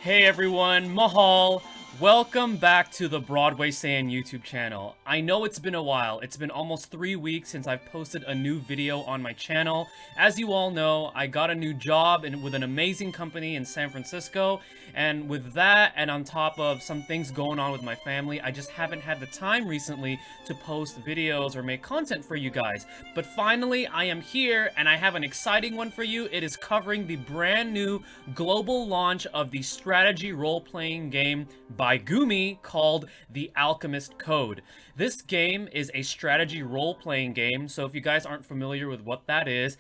Hey everyone, Mahal. Welcome back to the Broadway Saiyan YouTube channel. I know it's been a while. It's been almost 3 weeks since I've posted a new video on my channel. As you all know, I got a new job with an amazing company in San Francisco, and with that, and on top of some things going on with my family, I just haven't had the time recently to post videos or make content for you guys. But finally, I am here, and I have an exciting one for you. It is covering the brand new global launch of the strategy role-playing game by Gumi called The Alchemist Code. This game is a strategy role-playing game, so if you guys aren't familiar with what that is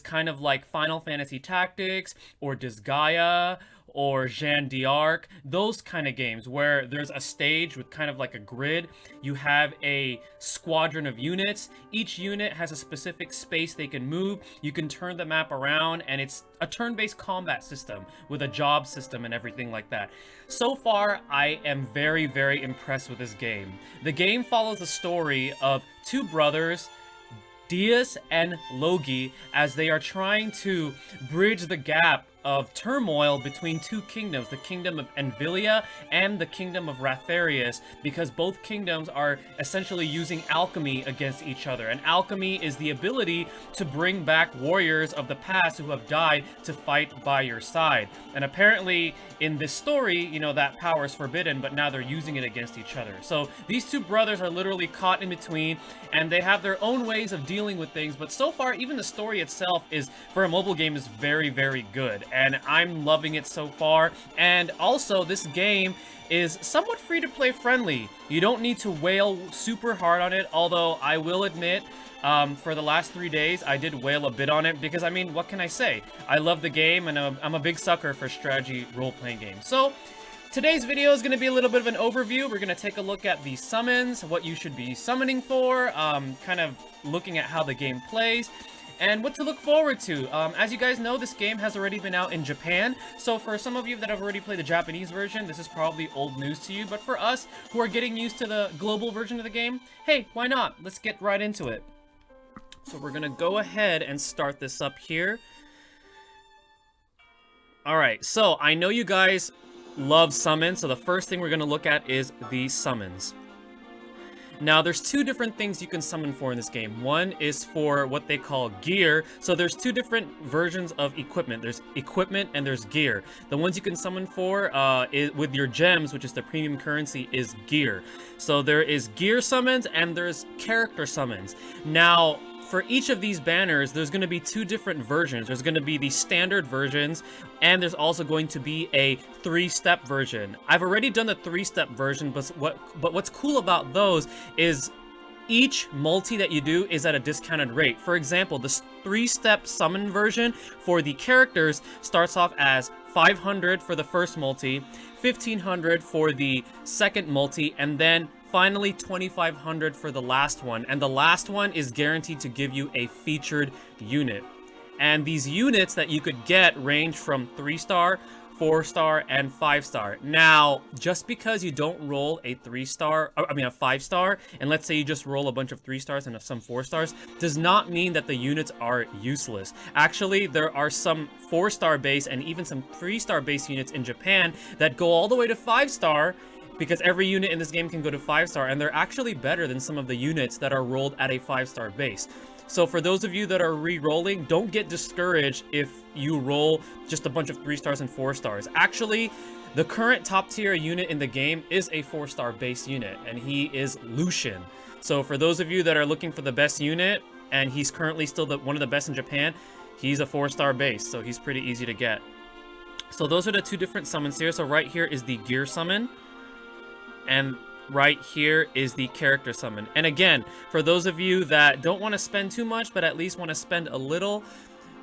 kind of like Final Fantasy Tactics or Disgaea or Jeanne d'Arc, those kind of games where there's a stage with kind of like a grid. You have a squadron of units. Each unit has a specific space they can move. You can turn the map around, and it's a turn-based combat system with a job system and everything like that. So far, I am very, very impressed with this game. The game follows the story of two brothers, Diaz and Logi, as they are trying to bridge the gap of turmoil between two kingdoms, the kingdom of Envilia and the kingdom of Ratharius, because both kingdoms are essentially using alchemy against each other. And alchemy is the ability to bring back warriors of the past who have died to fight by your side. And apparently in this story, you know, that power is forbidden, but now they're using it against each other. So these two brothers are literally caught in between, and they have their own ways of dealing with things. But so far, even the story itself is, for a mobile game, is very, very good. And I'm loving it so far. And also, this game is somewhat free-to-play friendly. You don't need to wail super hard on it, although I will admit, for the last 3 days, I did wail a bit on it, because, I mean, what can I say? I love the game, and I'm a big sucker for strategy role-playing games. So, today's video is going to be a little bit of an overview. We're going to take a look at the summons, what you should be summoning for, kind of looking at how the game plays, and what to look forward to. As you guys know, this game has already been out in Japan, so for some of you that have already played the Japanese version, this is probably old news to you, but for us who are getting used to the global version of the game, hey, why not? Let's get right into it. So we're going to go ahead and start this up here. Alright, so I know you guys love summons, so the first thing we're going to look at is the summons. Now, there's two different things you can summon for in this game. One is for what they call gear. So there's two different versions of equipment. There's equipment and there's gear. The ones you can summon for with your gems, which is the premium currency, is gear. So there is gear summons and there's character summons. Now, for each of these banners, there's going to be two different versions. There's going to be the standard versions, and there's also going to be a 3-step version. I've already done the 3-step version, but what's cool about those is each multi that you do is at a discounted rate. For example, this 3-step summon version for the characters starts off as 500 for the first multi, 1500 for the second multi, and then finally 2500 for the last one. And the last one is guaranteed to give you a featured unit. And these units that you could get range from 3-star, 4-star, and 5-star. Now, just because you don't roll a 5-star, and let's say you just roll a bunch of 3-stars and some 4-stars, does not mean that the units are useless. Actually, there are some 4-star base and even some 3-star base units in Japan that go all the way to 5-star, because every unit in this game can go to 5-star, and they're actually better than some of the units that are rolled at a 5-star base. So for those of you that are re-rolling, don't get discouraged if you roll just a bunch of 3-stars and 4-stars. Actually, the current top tier unit in the game is a 4-star base unit, and he is Lucian. So for those of you that are looking for the best unit, and he's currently still one of the best in Japan, he's a 4-star base, so he's pretty easy to get. So those are the two different summons here. So right here is the gear summon, and right here is the character summon. And again, for those of you that don't want to spend too much, but at least want to spend a little,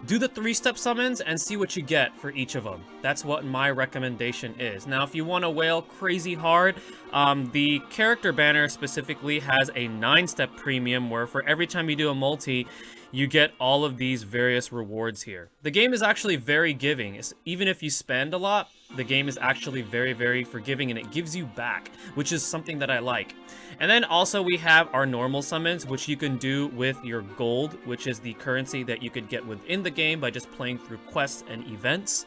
do the 3-step summons and see what you get for each of them. That's what my recommendation is. Now, if you want to wail crazy hard, the character banner specifically has a 9-step premium, where for every time you do a multi, you get all of these various rewards here. The game is actually very giving. Even if you spend a lot, the game is actually very, very forgiving, and it gives you back, which is something that I like. And then also we have our normal summons, which you can do with your gold, which is the currency that you could get within the game by just playing through quests and events.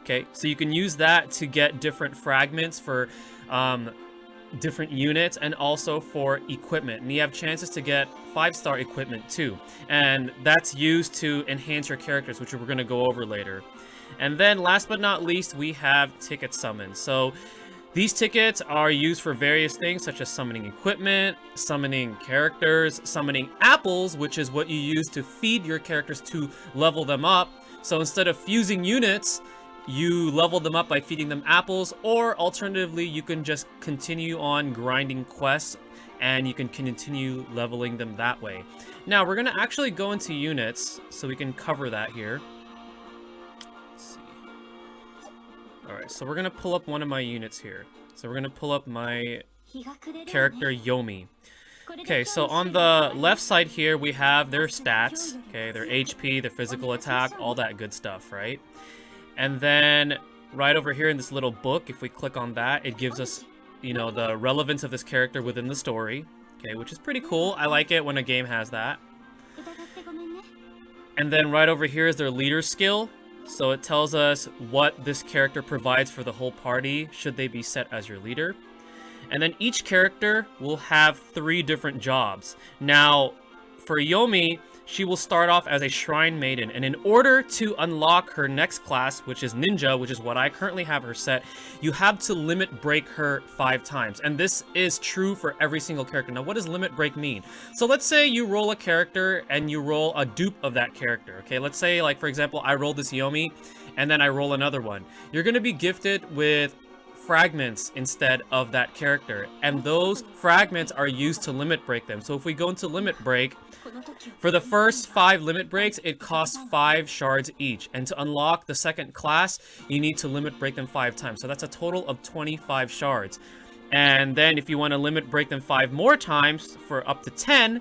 Okay, so you can use that to get different fragments for different units and also for equipment. And you have chances to get 5-star equipment too. And that's used to enhance your characters, which we're going to go over later. And then last but not least, we have ticket summons. So these tickets are used for various things, such as summoning equipment, summoning characters, summoning apples, which is what you use to feed your characters to level them up. So instead of fusing units, you level them up by feeding them apples, or alternatively, you can just continue on grinding quests and you can continue leveling them that way. Now, we're going to actually go into units, so we can cover that here. Let's see. Alright, so we're going to pull up one of my units here. So we're going to pull up my character Yomi. Okay, so on the left side here, we have their stats, okay, their HP, their physical attack, all that good stuff, right? And then right over here in this little book, if we click on that, it gives us, you know, the relevance of this character within the story, okay, which is pretty cool. I like it when a game has that. And then right over here is their leader skill. So it tells us what this character provides for the whole party, should they be set as your leader. And then each character will have 3 different jobs. Now, for Yomi, she will start off as a Shrine Maiden, and in order to unlock her next class, which is Ninja, which is what I currently have her set, you have to limit break her 5 times. And this is true for every single character. Now, what does limit break mean? So let's say you roll a character and you roll a dupe of that character, okay? Let's say, like, for example, I roll this Yomi, and then I roll another one. You're going to be gifted with fragments instead of that character, and those fragments are used to limit break them. So if we go into limit break, for the first 5 limit breaks, it costs 5 shards each, and to unlock the second class, you need to limit break them 5 times. So that's a total of 25 shards. And then if you want to limit break them 5 more times for up to 10,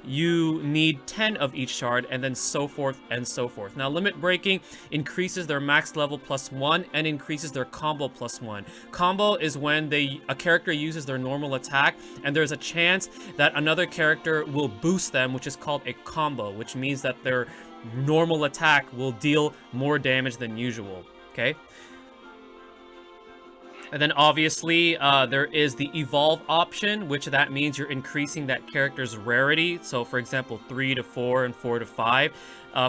you need 10 of each shard, and then so forth and so forth. Now, limit breaking increases their max level +1 and increases their combo +1. Combo is when a character uses their normal attack, and there's a chance that another character will boost them, which is called a combo, which means that their normal attack will deal more damage than usual, okay? And then obviously there is the evolve option, which that means you're increasing that character's rarity. So for example, 3 to 4 and 4 to 5.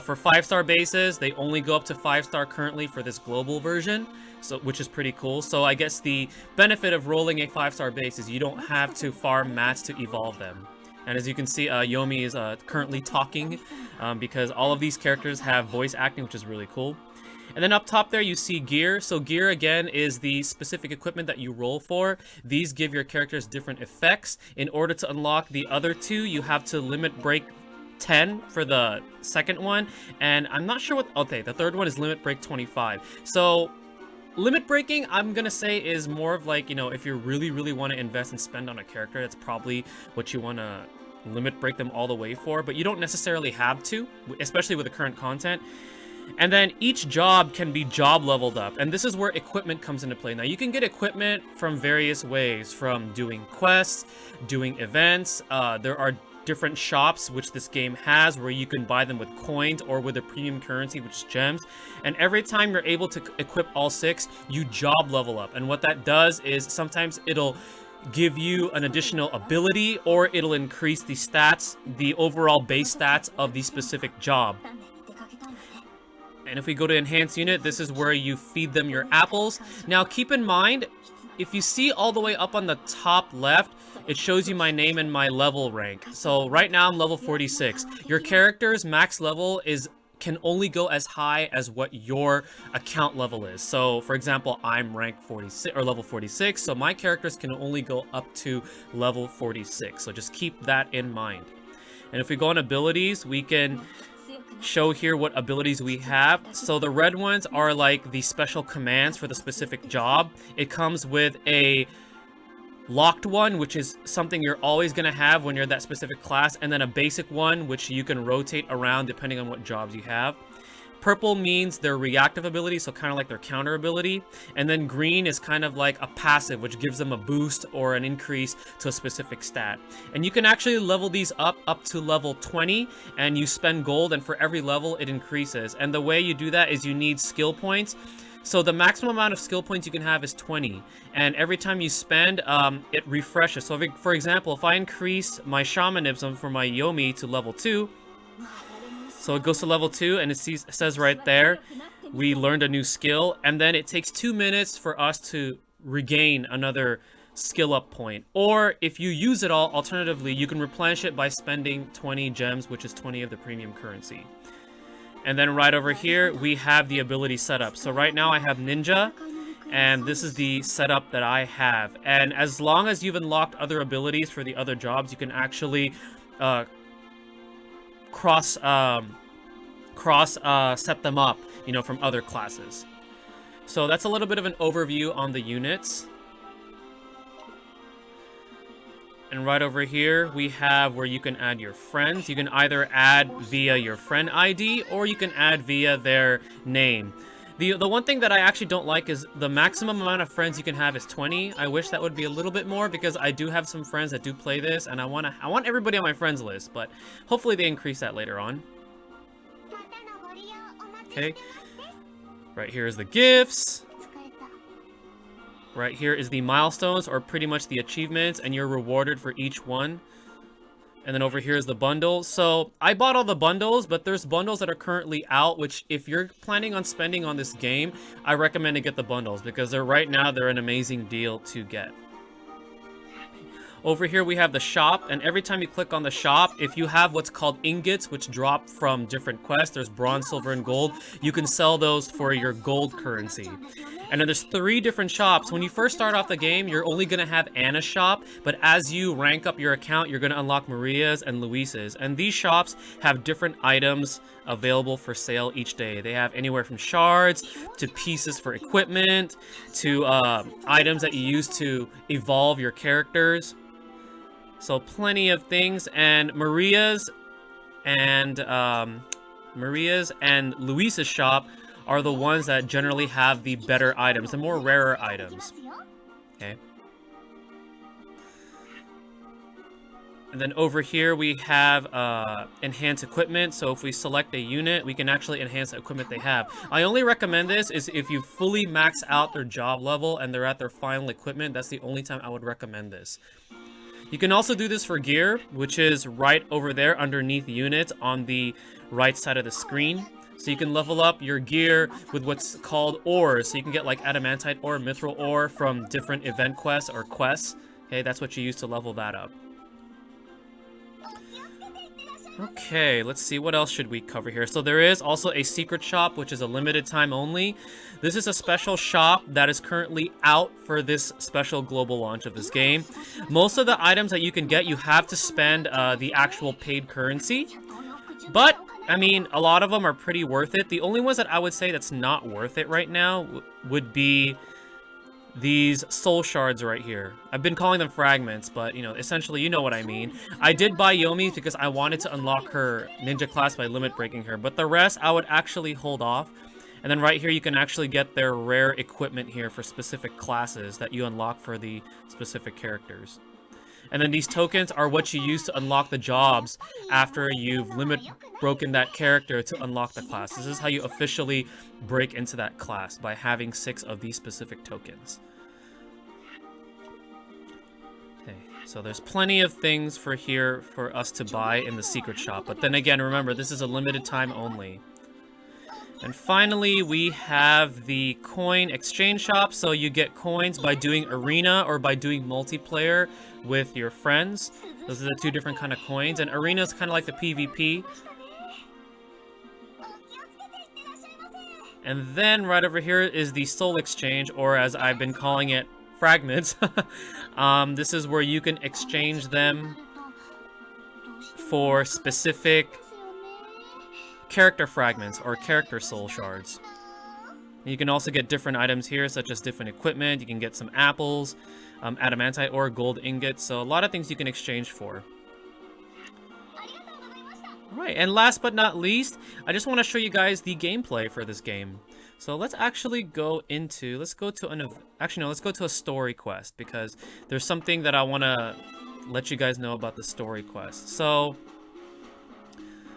For 5-star bases, they only go up to 5-star currently for this global version, so which is pretty cool. So I guess the benefit of rolling a 5-star base is you don't have to farm mats to evolve them. And as you can see, Yomi is currently talking because all of these characters have voice acting, which is really cool. And then up top there, you see gear. So gear, again, is the specific equipment that you roll for. These give your characters different effects. In order to unlock the other 2, you have to limit break 10 for the second one. And I'm not sure what... Okay, the third one is limit break 25. So limit breaking, I'm going to say, is more of like, you know, if you really, really want to invest and spend on a character, that's probably what you want to limit break them all the way for. But you don't necessarily have to, especially with the current content. And then each job can be job leveled up, and this is where equipment comes into play. Now, you can get equipment from various ways, from doing quests, doing events. There are different shops which this game has where you can buy them with coins or with a premium currency, which is gems. And every time you're able to equip all 6, you job level up. And what that does is sometimes it'll give you an additional ability, or it'll increase the stats, the overall base stats of the specific job. And if we go to Enhance Unit, this is where you feed them your apples. Now, keep in mind, if you see all the way up on the top left, it shows you my name and my level rank. So right now, I'm level 46. Your character's max level can only go as high as what your account level is. So, for example, I'm rank 46 or level 46, so my characters can only go up to level 46. So just keep that in mind. And if we go on abilities, we can show here what abilities we have. So the red ones are like the special commands for the specific job. It comes with a locked one, which is something you're always going to have when you're that specific class, and then a basic one, which you can rotate around depending on what jobs you have. Purple means their reactive ability, so kind of like their counter ability. And then green is kind of like a passive, which gives them a boost or an increase to a specific stat. And you can actually level these up to level 20, and you spend gold, and for every level it increases. And the way you do that is you need skill points. So the maximum amount of skill points you can have is 20, and every time you spend, it refreshes. So for example, if I increase my shamanism for my Yomi to level 2, so it goes to level 2, and it says right there, we learned a new skill, and then it takes 2 minutes for us to regain another skill up point. Or if you use it all, alternatively, you can replenish it by spending 20 gems, which is 20 of the premium currency. And then right over here, we have the ability setup. So right now I have Ninja, and this is the setup that I have. And as long as you've unlocked other abilities for the other jobs, you can actually cross set them up, you know, from other classes. So that's a little bit of an overview on the units. And right over here, we have where you can add your friends. You can either add via your friend ID, or you can add via their name. The one thing that I actually don't like is the maximum amount of friends you can have is 20. I wish that would be a little bit more, because I do have some friends that do play this, and I want everybody on my friends list, but hopefully they increase that later on. Okay. Right here is the gifts. Right here is the milestones, or pretty much the achievements, and you're rewarded for each one. And then over here is the bundles. So I bought all the bundles, but there's bundles that are currently out, which if you're planning on spending on this game, I recommend to get the bundles, because right now they're an amazing deal to get. Over here we have the shop, and every time you click on the shop, if you have what's called ingots, which drop from different quests, there's bronze, silver, and gold, you can sell those for your gold currency. And then there's 3 different shops. When you first start off the game, you're only going to have Anna's shop, but as you rank up your account, you're going to unlock Maria's and Luis's. And these shops have different items available for sale each day. They have anywhere from shards to pieces for equipment to items that you use to evolve your characters. So plenty of things. And Maria's and Luis's shop are the ones that generally have the better items, the more rarer items. Okay. And then over here we have enhance equipment. So if we select a unit, we can actually enhance the equipment they have. I only recommend this is if you fully max out their job level and they're at their final equipment. That's the only time I would recommend this. You can also do this for gear, which is right over there underneath units on the right side of the screen. So you can level up your gear with what's called ores. So you can get like adamantite ore, mithril ore from different event quests or quests. Okay, that's what you use to level that up. Okay, let's see, what else should we cover here? So there is also a secret shop, which is a limited time only. This is a special shop that is currently out for this special global launch of this game. Most of the items that you can get, you have to spend the actual paid currency. But, I mean, a lot of them are pretty worth it. The only ones that I would say that's not worth it right now would be these soul shards right here. I've been calling them fragments, but, you know, essentially, you know what I mean. I did buy Yomi because I wanted to unlock her ninja class by limit breaking her, but the rest I would actually hold off. And then right here, you can actually get their rare equipment here for specific classes that you unlock for the specific characters. And then these tokens are what you use to unlock the jobs after you've limit broken that character to unlock the class. This is how you officially break into that class, by having 6 of these specific tokens. Okay, so there's plenty of things for here for us to buy in the secret shop. But then again, remember, this is a limited time only. And finally, we have the coin exchange shop. So you get coins by doing arena or by doing multiplayer with your friends. Those are the 2 different kind of coins. And arena is kind of like the PvP. And then right over here is the soul exchange, or as I've been calling it, fragments. This is where you can exchange them for specific character fragments or character soul shards. You can also get different items here, such as different equipment. You can get some apples, adamantite ore, gold ingots. So a lot of things you can exchange for. Alright, and last but not least, I just want to show you guys the gameplay for this game. So let's actually go into, let's go to a story quest, because there's something that I want to let you guys know about the story quest. So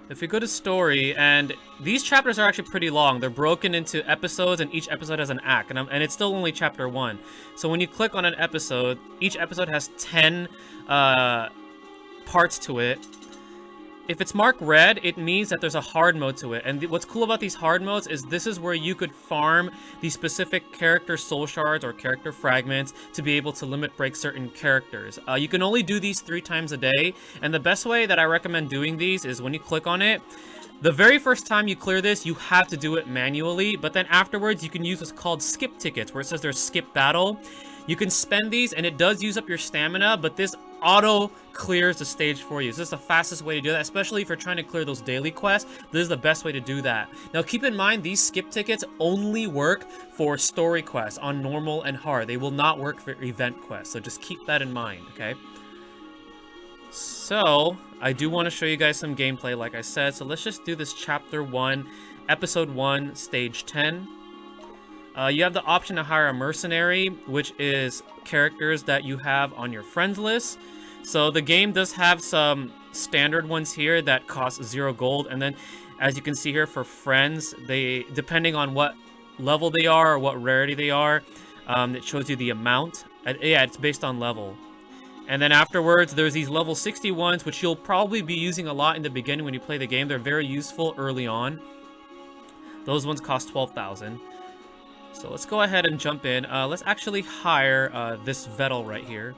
If we go to story, and these chapters are actually pretty long. They're broken into episodes, and each episode has an act, and it's still only chapter 1. So when you click on an episode, each episode has 10 parts to it. If it's marked red, it means that there's a hard mode to it. And what's cool about these hard modes is this is where you could farm the specific character soul shards or character fragments to be able to limit break certain characters. You can only do these 3 times a day. And the best way that I recommend doing these is when you click on it, the very first time you clear this, you have to do it manually. But then afterwards, you can use what's called skip tickets, where it says there's skip battle. You can spend these, and it does use up your stamina, but this auto clears the stage for you. So this is the fastest way to do that, especially if you're trying to clear those daily quests. This is the best way to do that. Now keep in mind, these skip tickets only work for story quests on normal and hard. They will not work for event quests, so just keep that in mind, okay? So I do want to show you guys some gameplay, like I said. So let's just do this chapter 1, episode 1, stage 10. You have the option to hire a mercenary, which is characters that you have on your friends list. So the game does have some standard ones here that cost 0 gold. And then, as you can see here, for friends, they, depending on what level they are or what rarity they are, it shows you the amount. Yeah, it's based on level. And then afterwards, there's these level 60 ones, which you'll probably be using a lot in the beginning when you play the game. They're very useful early on. Those ones cost 12,000. So let's go ahead and jump in. Let's actually hire this Vettel right here.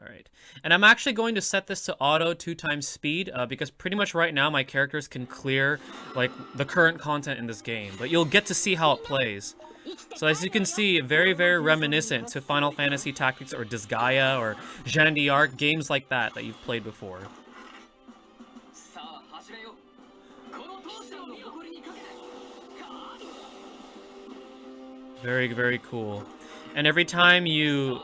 Alright. And I'm actually going to set this to auto 2x speed, because pretty much right now my characters can clear like the current content in this game. But you'll get to see how it plays. So as you can see, very, very reminiscent to Final Fantasy Tactics or Disgaea or Jeanne d'Arc, games like that you've played before. Very, very cool. And every time you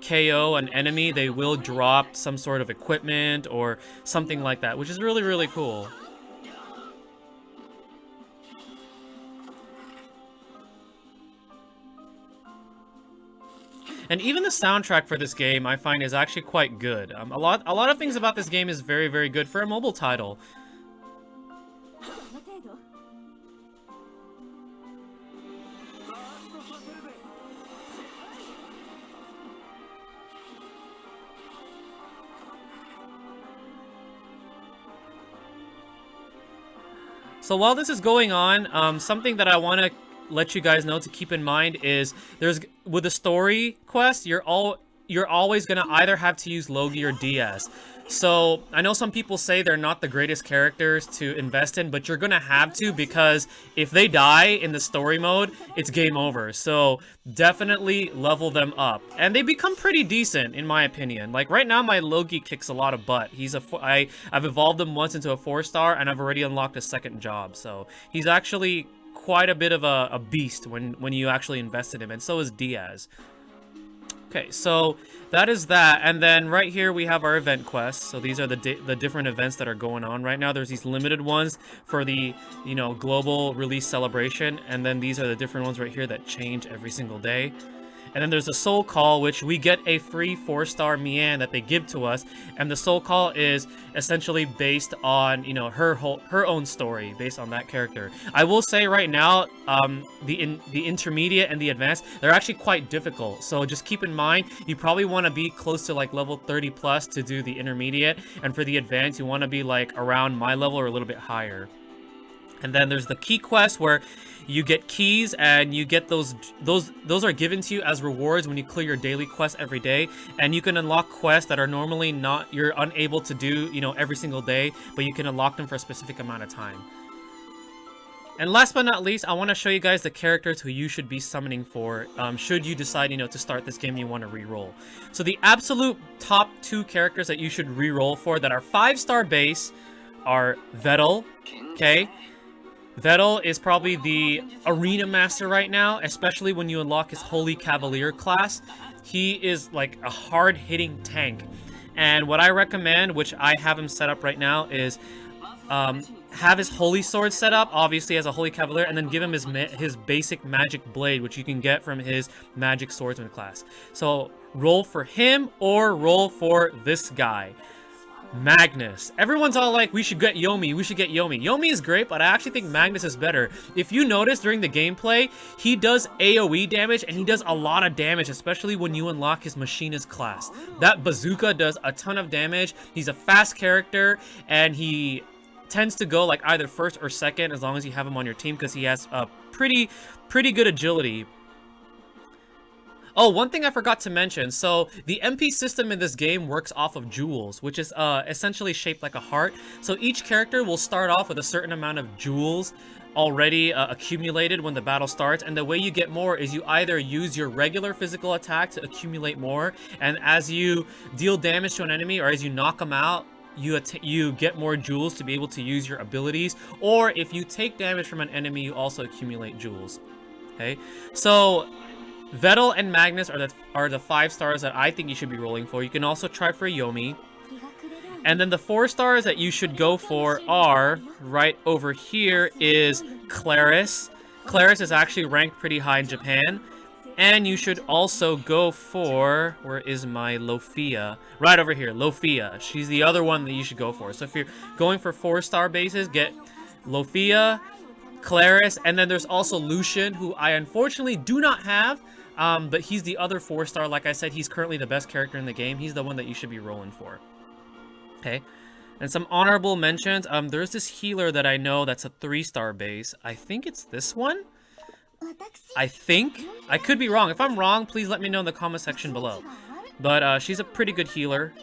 KO an enemy, they will drop some sort of equipment or something like that, which is really, really cool. And even the soundtrack for this game, I find, is actually quite good. A lot of things about this game is very, very good for a mobile title. So while this is going on, something that I want to let you guys know to keep in mind is with the story quest, you're always gonna either have to use Logi or Diaz. So I know some people say they're not the greatest characters to invest in, but you're gonna have to, because if they die in the story mode, it's game over. So definitely level them up, and they become pretty decent in my opinion. Like right now, my Logi kicks a lot of butt. I've evolved him once into a 4-star, and I've already unlocked a 2nd job. So he's actually quite a bit of a beast when you actually invest in him, and so is Diaz. Okay, so that is that, and then right here we have our event quests. So these are the different events that are going on right now. There's these limited ones for the, you know, global release celebration, and then these are the different ones right here that change every single day. And then there's a soul call, which we get a free 4-star Mian that they give to us, and the soul call is essentially based on, you know, her own story, based on that character. I will say right now, the intermediate and the advanced, they're actually quite difficult. So just keep in mind, you probably want to be close to like level 30 plus to do the intermediate, and for the advanced, you want to be like around my level or a little bit higher. And then there's the key quest where you get keys, and you get those are given to you as rewards when you clear your daily quest every day, and you can unlock quests that are normally you're unable to do, you know, every single day, but you can unlock them for a specific amount of time. And last but not least, I want to show you guys the characters who you should be summoning for, should you decide, you know, to start this game and you want to re-roll. So the absolute top 2 characters that you should re-roll for that are 5-star base are Vettel, okay? Vettel is probably the arena master right now, especially when you unlock his Holy Cavalier class. He is like a hard-hitting tank. And what I recommend, which I have him set up right now, is have his holy sword set up, obviously as a holy cavalier, and then give him his basic magic blade, which you can get from his magic swordsman class. So roll for him or roll for this guy, Magnus. Everyone's all like, we should get Yomi, we should get Yomi. Yomi is great, but I actually think Magnus is better. If you notice during the gameplay, he does AoE damage, and he does a lot of damage, especially when you unlock his machinist class. That bazooka does a ton of damage. He's a fast character, and he tends to go like either first or second as long as you have him on your team, because he has a pretty good agility. Oh, one thing I forgot to mention. So the MP system in this game works off of jewels, which is essentially shaped like a heart. So each character will start off with a certain amount of jewels already accumulated when the battle starts, and the way you get more is you either use your regular physical attack to accumulate more, and as you deal damage to an enemy or as you knock them out, you get more jewels to be able to use your abilities, or if you take damage from an enemy, you also accumulate jewels. Okay, so Vettel and Magnus are the 5 stars that I think you should be rolling for. You can also try for Yomi. And then the 4 stars that you should go for are, right over here, is Claris. Claris is actually ranked pretty high in Japan. And you should also go for, where is my Lofia? Right over here, Lofia. She's the other one that you should go for. So if you're going for 4-star bases, get Lofia, Claris, and then there's also Lucian, who I unfortunately do not have. But he's the other 4-star. Like I said, he's currently the best character in the game. He's the one that you should be rolling for. Okay. And some honorable mentions. There's this healer that I know that's a 3-star base. I think it's this one. I think. I could be wrong. If I'm wrong, please let me know in the comment section below. But she's a pretty good healer.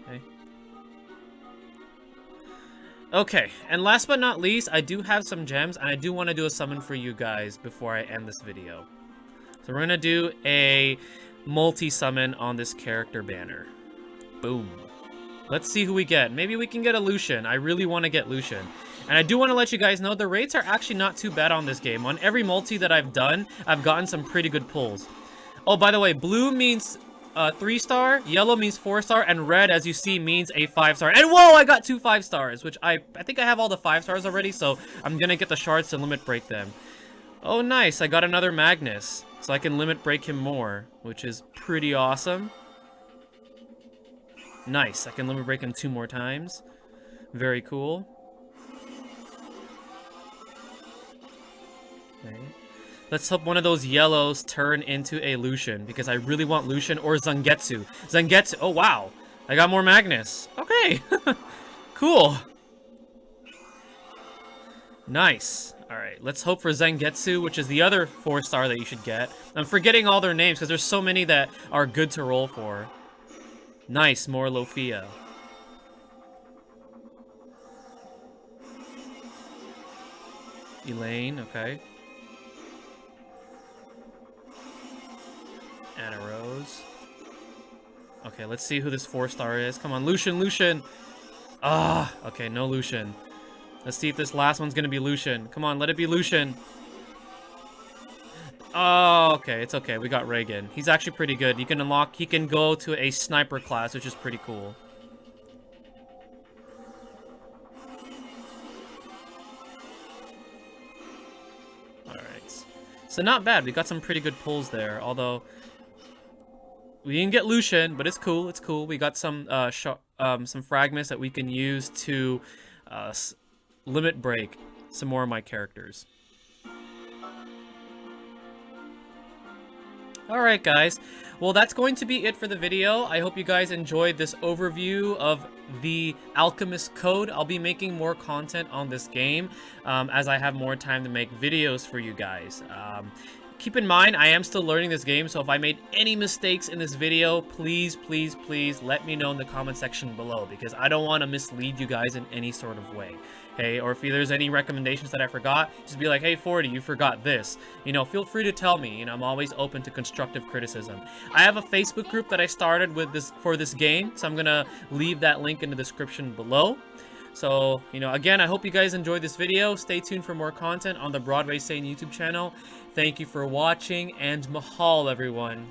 Okay. Okay, and last but not least, I do have some gems, and I do want to do a summon for you guys before I end this video. So we're going to do a multi-summon on this character banner. Boom. Let's see who we get. Maybe we can get a Lucian. I really want to get Lucian. And I do want to let you guys know the rates are actually not too bad on this game. On every multi that I've done, I've gotten some pretty good pulls. Oh, by the way, blue means 3-star, yellow means 4-star, and red, as you see, means a 5-star. And whoa, I got 2 5-stars, which I think I have all the 5-stars already, so I'm gonna get the shards to limit break them. Oh, nice, I got another Magnus, so I can limit break him more, which is pretty awesome. Nice, I can limit break him 2 more times. Very cool. Okay. Let's hope one of those yellows turn into a Lucian, because I really want Lucian or Zangetsu. Zangetsu, oh wow, I got more Magnus. Okay, cool. Nice. Alright, let's hope for Zangetsu, which is the other 4-star that you should get. I'm forgetting all their names, because there's so many that are good to roll for. Nice, more Lofia. Elaine, okay. Anna Rose. Okay, let's see who this 4-star is. Come on, Lucian, Lucian! Ah, okay, no Lucian. Let's see if this last one's gonna be Lucian. Come on, let it be Lucian. Oh, okay, it's okay. We got Reagan. He's actually pretty good. You can unlock, he can go to a sniper class, which is pretty cool. Alright. So not bad. We got some pretty good pulls there, although we didn't get Lucian, but it's cool. It's cool. We got some fragments that we can use to limit break some more of my characters. Alright guys, well that's going to be it for the video. I hope you guys enjoyed this overview of the Alchemist Code. I'll be making more content on this game as I have more time to make videos for you guys. Keep in mind, I am still learning this game, so if I made any mistakes in this video, please, please, please let me know in the comment section below, because I don't want to mislead you guys in any sort of way. Hey, or if there's any recommendations that I forgot, just be like, hey, 40, you forgot this. You know, feel free to tell me. You know, I'm always open to constructive criticism. I have a Facebook group that I started with for this game, so I'm gonna leave that link in the description below. So, you know, again, I hope you guys enjoyed this video. Stay tuned for more content on the Broadway Sane YouTube channel. Thank you for watching, and mahal, everyone.